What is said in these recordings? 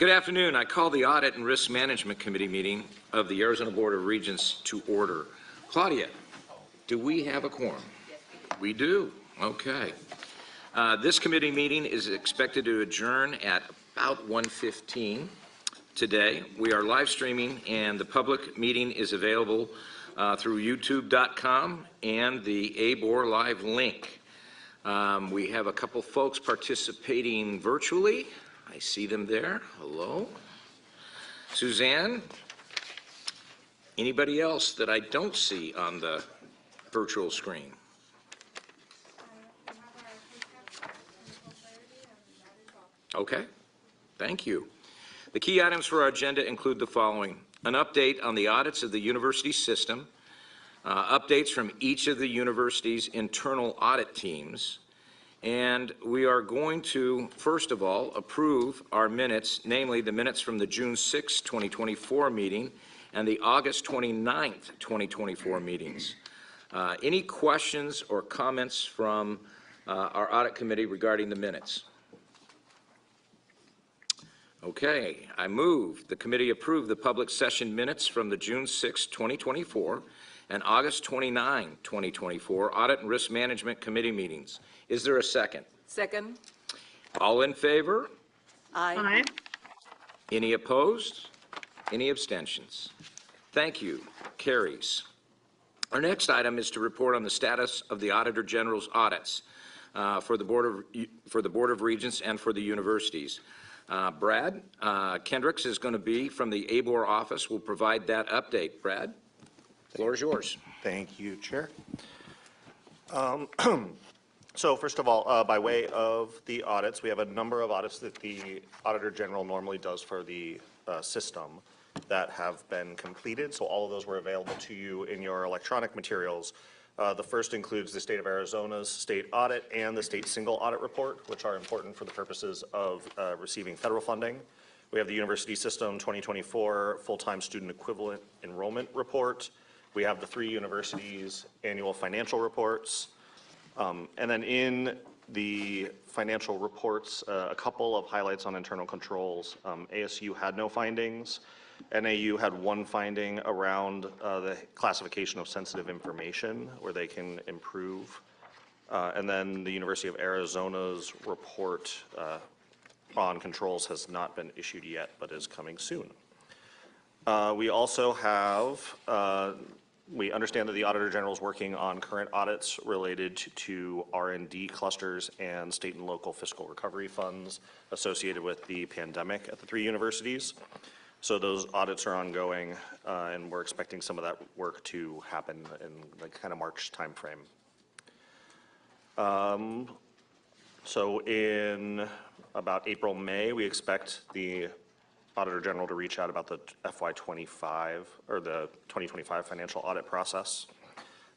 Good afternoon. I call the Audit and Risk Management Committee meeting of the Arizona Board of Regents to order. Claudia, do we have a quorum? We do. Okay. This committee meeting is expected to adjourn at about 1:15 today. We are live streaming, and the public meeting is available through youtube.com and the ABOR Live link. We have a couple folks participating virtually. I see them there. Hello. Suzanne, anybody else that I don't see on the virtual screen? Okay, thank you. The key items for our agenda include the following: an update on the audits of the university system, updates from each of the university's internal audit teams, and we are going to, first of all, approve our minutes, namely the minutes from the June 6, 2024 meeting and the August 29th, 2024 meetings. Any questions or comments from our audit committee regarding the minutes? Okay, I move the committee approve the public session minutes from the June 6, 2024 and August 29, 2024 Audit and Risk Management Committee meetings. Is there a second? Second. All in favor? Aye. Any opposed? Any abstentions? Thank you. Carries. Our next item is to report on the status of the Auditor General's audits for the Board of Regents and for the universities. Brad Kendricks is going to be from the ABOR office. Will provide that update. Brad, the floor is yours. Thank you, Chair. So first of all, by way of the audits, we have a number of audits that the Auditor General normally does for the system that have been completed. So all of those were available to you in your electronic materials. The first includes the State of Arizona's state audit and the state single audit report, which are important for the purposes of receiving federal funding. We have the University System 2024 Full-Time Student Equivalent Enrollment Report. We have the three universities' annual financial reports. And then in the financial reports, a couple of highlights on internal controls. ASU had no findings. NAU had one finding around the classification of sensitive information where they can improve. And then the University of Arizona's report on controls has not been issued yet, but is coming soon. We also have, we understand that the Auditor General is working on current audits related to R&D clusters and state and local fiscal recovery funds associated with the pandemic at the three universities. So those audits are ongoing, and we're expecting some of that work to happen in the kind of March timeframe. So in about April, May, we expect the Auditor General to reach out about the FY25 or the 2025 financial audit process.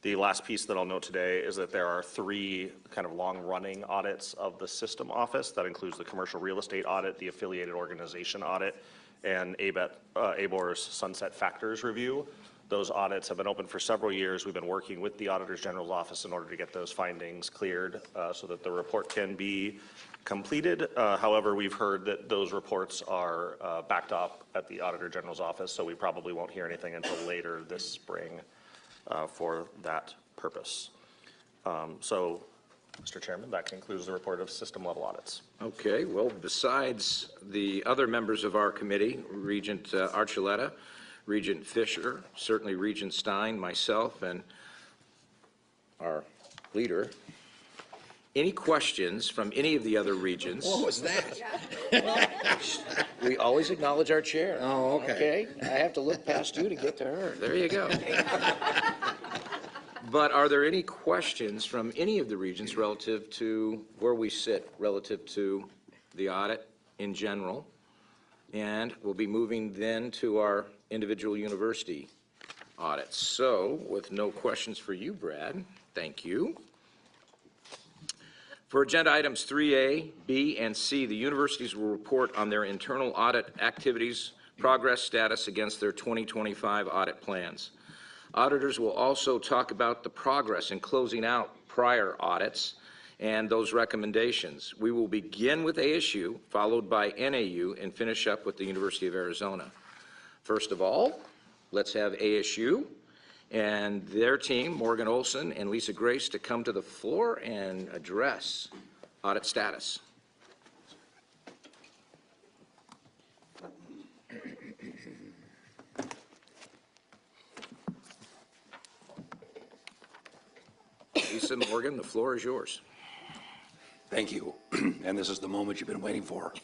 The last piece that I'll note today is that there are three kind of long-running audits of the system office. That includes the commercial real estate audit, the affiliated organization audit, and ABOR's sunset factors review. Those audits have been open for several years. We've been working with the Auditor General's office in order to get those findings cleared so that the report can be completed. However, we've heard that those reports are backed up at the Auditor General's office, so we probably won't hear anything until later this spring for that purpose. So, Mr. Chairman, that concludes the report of system-level audits. Okay, well, besides the other members of our committee, Regent Archuleta, Regent Fisher, certainly Regent Stein, myself, and our leader, any questions from any of the other regions? What was that? We always acknowledge our chair. Oh, okay. I have to look past you to get to her. There you go. But are there any questions from any of the regions relative to where we sit, relative to the audit in general? And we'll be moving then to our individual university audits. So, with no questions for you, Brad, thank you. For agenda items 3A, B, and C, the universities will report on their internal audit activities, progress status against their 2025 audit plans. Auditors will also talk about the progress in closing out prior audits and those recommendations. We will begin with ASU, followed by NAU, and finish up with the University of Arizona. First of all, let's have ASU and their team, Morgan Olson and Lisa Grace, to come to the floor and address audit status. Lisa, Morgan, the floor is yours. Thank you. And this is the moment you've been waiting for.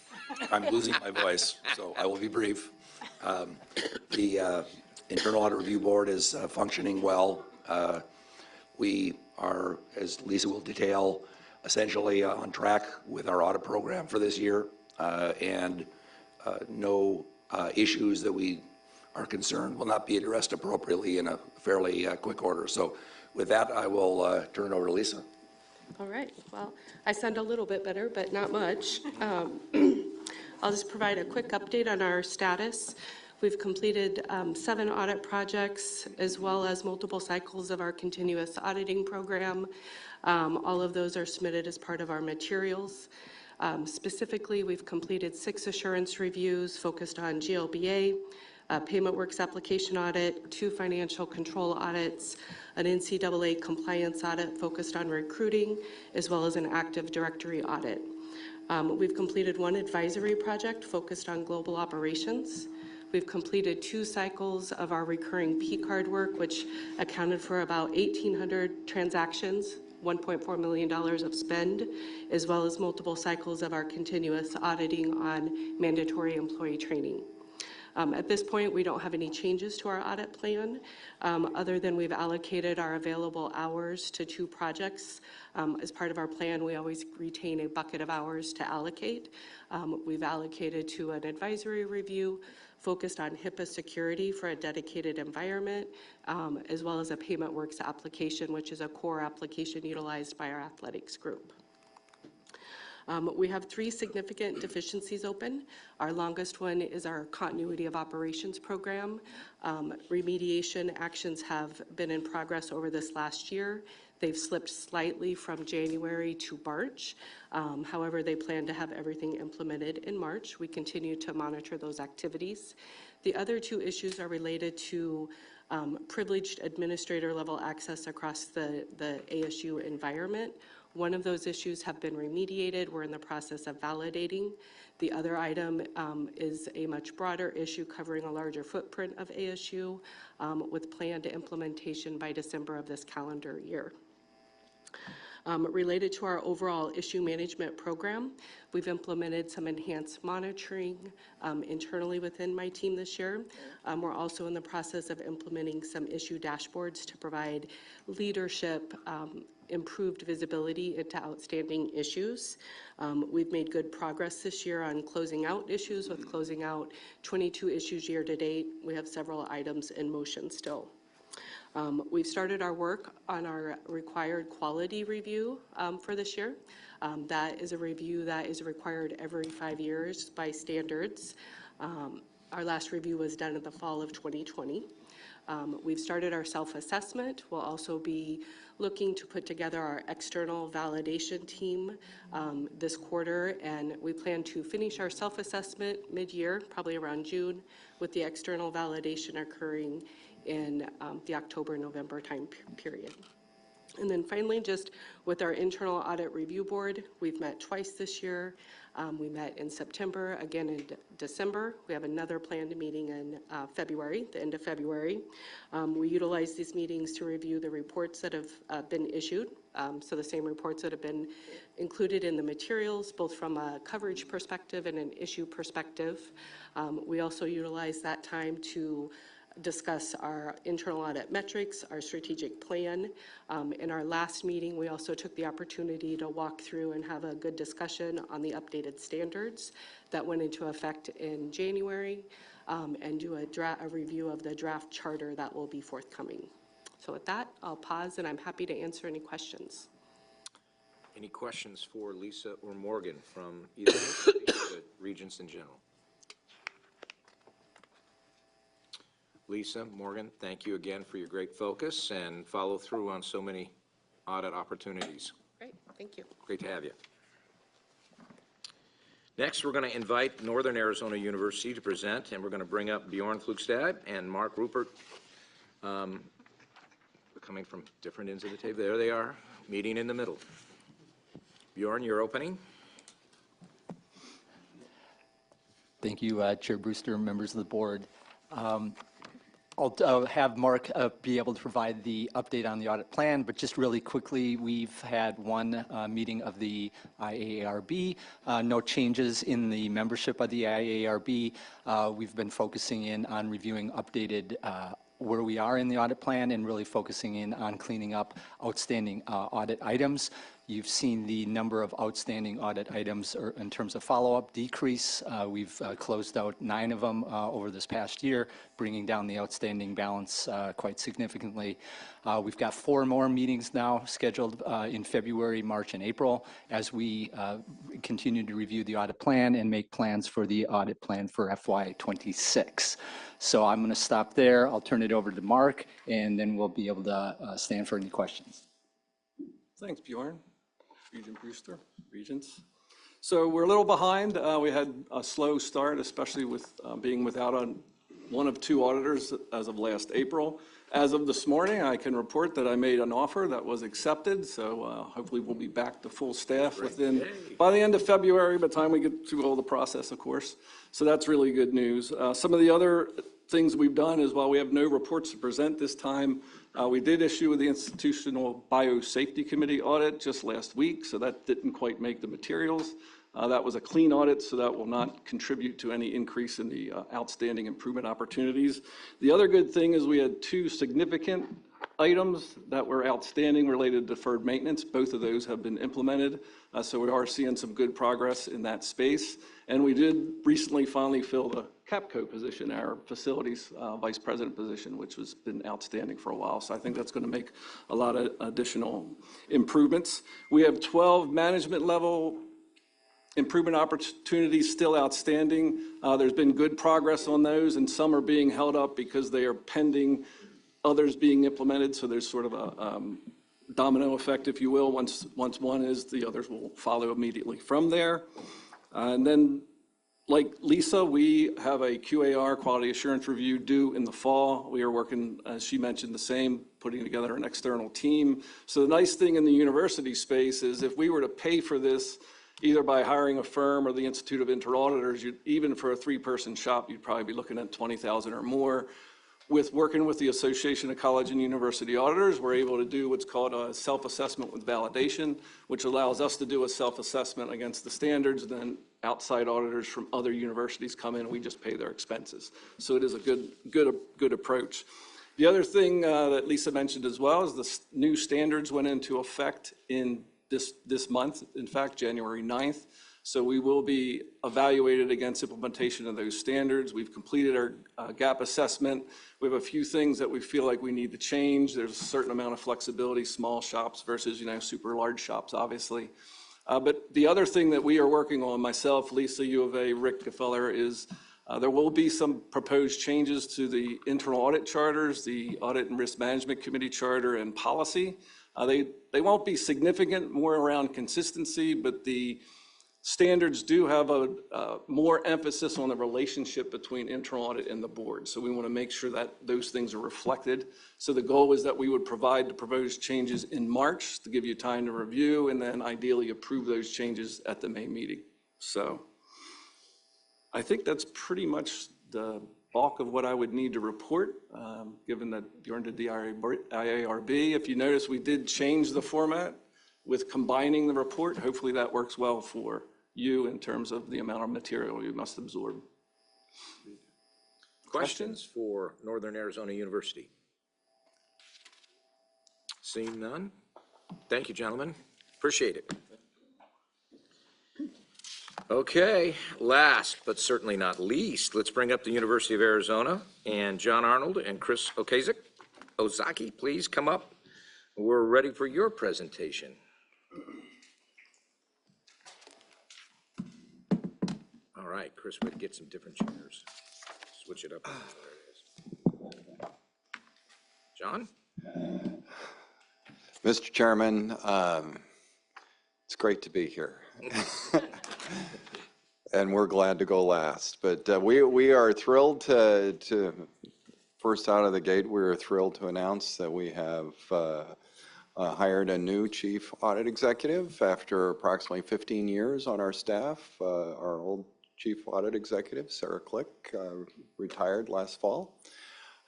I'm losing my voice, so I will be brief. The Internal Audit Review Board is functioning well. We are, as Lisa will detail, essentially on track with our audit program for this year, and no issues that we are concerned will not be addressed appropriately in a fairly quick order. So with that, I will turn it over to Lisa. All right, well, I sound a little bit better, but not much. I'll just provide a quick update on our status. We've completed 7 audit projects, as well as multiple cycles of our continuous auditing program. All of those are submitted as part of our materials. Specifically, we've completed 6 assurance reviews focused on GLBA, Payment Works application audit, 2 financial control audits, an NCAA compliance audit focused on recruiting, as well as an Active Directory audit. We've completed 1 advisory project focused on global operations. We've completed 2 cycles of our recurring P-card work, which accounted for about 1,800 transactions, $1.4 million of spend, as well as multiple cycles of our continuous auditing on mandatory employee training. At this point, we don't have any changes to our audit plan, other than we've allocated our available hours to 2 projects. As part of our plan, we always retain a bucket of hours to allocate. We've allocated to an advisory review focused on HIPAA security for a dedicated environment, as well as a Payment Works application, which is a core application utilized by our athletics group. We have 3 significant deficiencies open. Our longest one is our continuity of operations program. Remediation actions have been in progress over this last year. They've slipped slightly from January to March. However, they plan to have everything implemented in March. We continue to monitor those activities. The other 2 issues are related to privileged administrator level access across the ASU environment. One of those issues have been remediated. We're in the process of validating. The other item is a much broader issue covering a larger footprint of ASU with planned implementation by December of this calendar year. Related to our overall issue management program, we've implemented some enhanced monitoring internally within my team this year. We're also in the process of implementing some issue dashboards to provide leadership improved visibility into outstanding issues. We've made good progress this year on closing out issues, with closing out 22 issues year to date. We have several items in motion still. We've started our work on our required quality review for this year. That is a review that is required every 5 years by standards. Our last review was done in the fall of 2020. We've started our self-assessment. We'll also be looking to put together our external validation team this quarter, and we plan to finish our self-assessment mid-year, probably around June, with the external validation occurring in the October-November time period. And then finally, just with our internal audit review board, we've met twice this year. We met in September, again in December. We have another planned meeting in February, the end of February. We utilize these meetings to review the reports that have been issued. So the same reports that have been included in the materials, both from a coverage perspective and an issue perspective. We also utilize that time to discuss our internal audit metrics, our strategic plan. In our last meeting, we also took the opportunity to walk through and have a good discussion on the updated standards that went into effect in January, and do a review of the draft charter that will be forthcoming. So with that, I'll pause, and I'm happy to answer any questions. Any questions for Lisa or Morgan from either of the regents in general? Lisa, Morgan, thank you again for your great focus and follow through on so many audit opportunities. Great, thank you. Great to have you. Next, we're going to invite Northern Arizona University to present, and we're going to bring up Bjorn Flugstad and Mark Rupert, coming from different ends of the table. There they are, meeting in the middle. Bjorn, your opening. Thank you, Chair Brewster, members of the board. I'll have Mark be able to provide the update on the audit plan, but just really quickly, we've had one meeting of the IARB. No changes in the membership of the IARB. We've been focusing in on reviewing updated where we are in the audit plan and really focusing in on cleaning up outstanding audit items. You've seen the number of outstanding audit items in terms of follow-up decrease. We've closed out 9 of them over this past year, bringing down the outstanding balance quite significantly. We've got 4 more meetings now scheduled in February, March, and April as we continue to review the audit plan and make plans for the audit plan for FY26. So I'm going to stop there. I'll turn it over to Mark, and then we'll be able to stand for any questions. Thanks, Bjorn. Regent Brewster, Regents. So we're a little behind. We had a slow start, especially with being without one of 2 auditors as of last April. As of this morning, I can report that I made an offer that was accepted. So hopefully we'll be back to full staff by the end of February, by the time we get through all the process, of course. So that's really good news. Some of the other things we've done is while we have no reports to present this time, we did issue the Institutional Biosafety Committee audit just last week, so that didn't quite make the materials. That was a clean audit, so that will not contribute to any increase in the outstanding improvement opportunities. The other good thing is we had 2 significant items that were outstanding related to deferred maintenance. Both of those have been implemented, so we are seeing some good progress in that space. And we did recently finally fill the CAPCO position, our facilities vice president position, which has been outstanding for a while. So I think that's going to make a lot of additional improvements. We have 12 management level improvement opportunities still outstanding. There's been good progress on those, and some are being held up because they are pending others being implemented. So there's sort of a domino effect, if you will. Once one is, the others will follow immediately from there. And then, like Lisa, we have a QAR, quality assurance review, due in the fall. We are working, as she mentioned, the same, putting together an external team. So the nice thing in the university space is if we were to pay for this, either by hiring a firm or the Institute of Interauditors, even for a 3-person shop, you'd probably be looking at $20,000 or more. With working with the Association of College and University Auditors, we're able to do what's called a self-assessment with validation, which allows us to do a self-assessment against the standards. Then outside auditors from other universities come in, and we just pay their expenses. So it is a good approach. The other thing that Lisa mentioned as well is the new standards went into effect in this month, in fact, January 9th. So we will be evaluated against implementation of those standards. We've completed our gap assessment. We have a few things that we feel like we need to change. There's a certain amount of flexibility, small shops versus, super large shops, obviously. But the other thing that we are working on, myself, Lisa, U of A, Rick Gefeller, is there will be some proposed changes to the internal audit charters, the Audit and Risk Management Committee charter and policy. They won't be significant, more around consistency, but the standards do have a more emphasis on the relationship between internal audit and the board. So we want to make sure that those things are reflected. So the goal is that we would provide the proposed changes in March to give you time to review and then ideally approve those changes at the May meeting. So I think that's pretty much the bulk of what I would need to report, given that Bjorn did the IARB. If you notice, we did change the format with combining the report. Hopefully that works well for you in terms of the amount of material you must absorb. Questions for Northern Arizona University? Seeing none? Thank you, gentlemen. Appreciate it. Okay, last but certainly not least, let's bring up the University of Arizona, and John Arnold and Chris Ozaki, please come up. We're ready for your presentation. All right, Chris, we're gonna get some different chairs. Switch it up. There it is. John? Mr. Chairman, great to be here. And we're glad to go last. But we are thrilled to first out of the gate, we're thrilled to announce that we have hired a new chief audit executive after approximately 15 years on our staff. Our old chief audit executive, Sarah Click, retired last fall.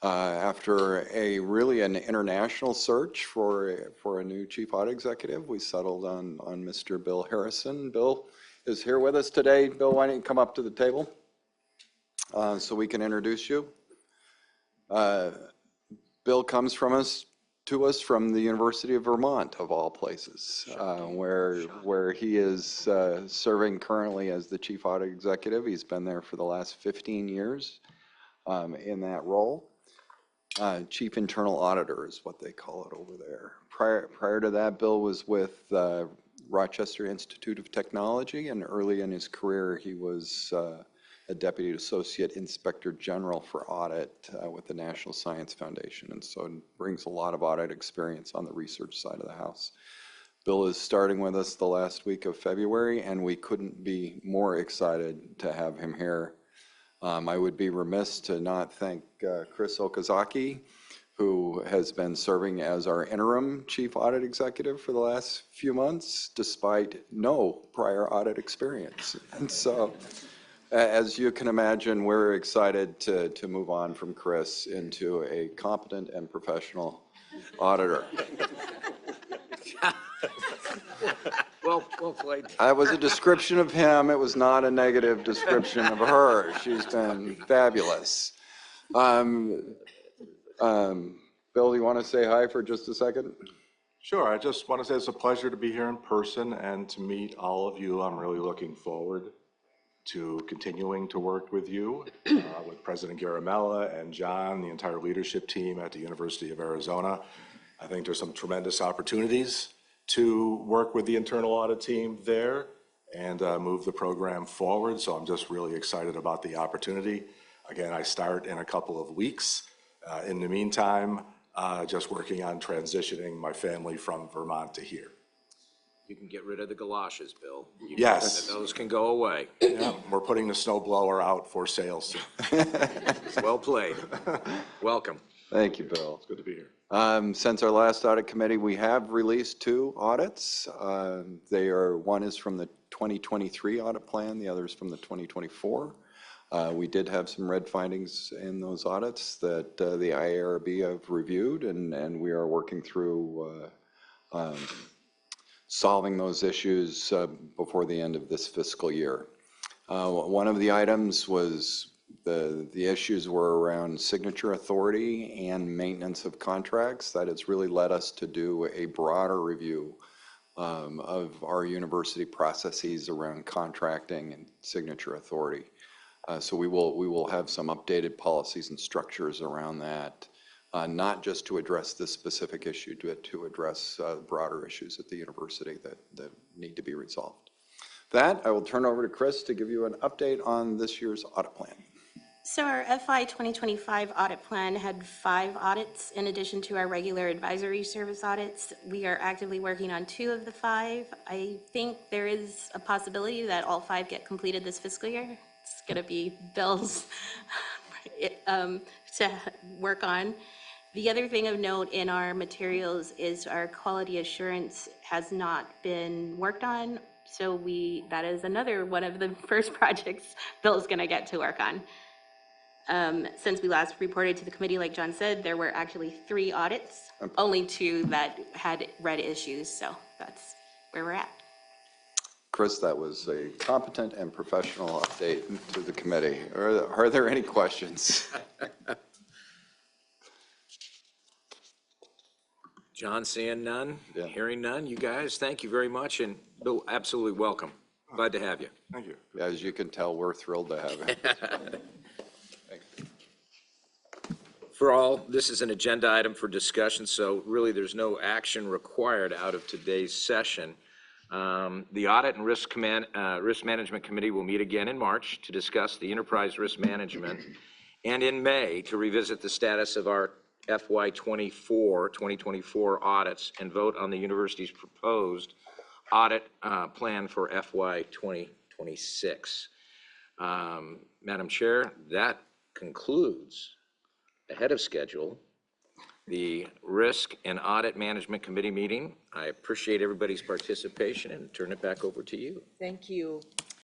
After an international search for a new chief audit executive, we settled on Mr. Bill Harrison. Bill is here with us today. Bill, why don't you come up to the table so we can introduce you? Bill comes to us from the University of Vermont, of all places, where he is serving currently as the chief audit executive. He's been there for the last 15 years in that role. Chief internal auditor is what they call it over there. Prior to that, Bill was with Rochester Institute of Technology, and early in his career, he was a Deputy Associate Inspector General for Audit with the National Science Foundation, and so brings a lot of audit experience on the research side of the house. Bill is starting with us the last week of February, and we couldn't be more excited to have him here. I would be remiss to not thank Chris Okazaki, who has been serving as our interim chief audit executive for the last few months, despite no prior audit experience. And so, as you can imagine, we're excited to move on from Chris into a competent and professional auditor. Well played. That was a description of him. It was not a negative description of her. She's been fabulous. Bill, do you want to say hi for just a second? Sure. I just want to say it's a pleasure to be here in person and to meet all of you. I'm really looking forward to continuing to work with you, with President Garamella and John, the entire leadership team at the University of Arizona. I think there's some tremendous opportunities to work with the internal audit team there and move the program forward. So I'm just really excited about the opportunity. Again, I start in a couple of weeks. In the meantime, just working on transitioning my family from Vermont to here. You can get rid of the galoshes, Bill. Yes. Those can go away. Yeah, we're putting the snow blower out for sale soon. Well played. Welcome. Thank you, Bill. It's good to be here. Since our last audit committee, we have released 2 audits. One is from the 2023 audit plan, the other is from the 2024. We did have some red findings in those audits that the IARB have reviewed, and we are working through solving those issues before the end of this fiscal year. One of the items was the issues were around signature authority and maintenance of contracts. That has really led us to do a broader review of our university processes around contracting and signature authority. So we will have some updated policies and structures around that, not just to address this specific issue, but to address broader issues at the university that need to be resolved. That, I will turn over to Chris to give you an update on this year's audit plan. So our FY 2025 audit plan had 5 audits in addition to our regular advisory service audits. We are actively working on 2 of the 5. I think there is a possibility that all 5 get completed this fiscal year. It's going to be Bill's to work on. The other thing of note in our materials is our quality assurance has not been worked on. So that is another one of the first projects Bill's going to get to work on. Since we last reported to the committee, like John said, there were actually 3 audits, only 2 that had red issues, so that's where we're at. Chris, that was a competent and professional update to the committee. Are there any questions? John, seeing none, Yeah. hearing none. You guys, thank you very much, and Bill, absolutely welcome. Glad to have you. Thank you. As you can tell, we're thrilled to have him. For all, this is an agenda item for discussion, so really there's no action required out of today's session. The Audit and Risk Management Committee will meet again in March to discuss the enterprise risk management, and in May to revisit the status of our FY 2024 audits and vote on the university's proposed audit plan for FY 2026. Madam Chair, that concludes, ahead of schedule, the Risk and Audit Management Committee meeting. I appreciate everybody's participation and turn it back over to you. Thank you.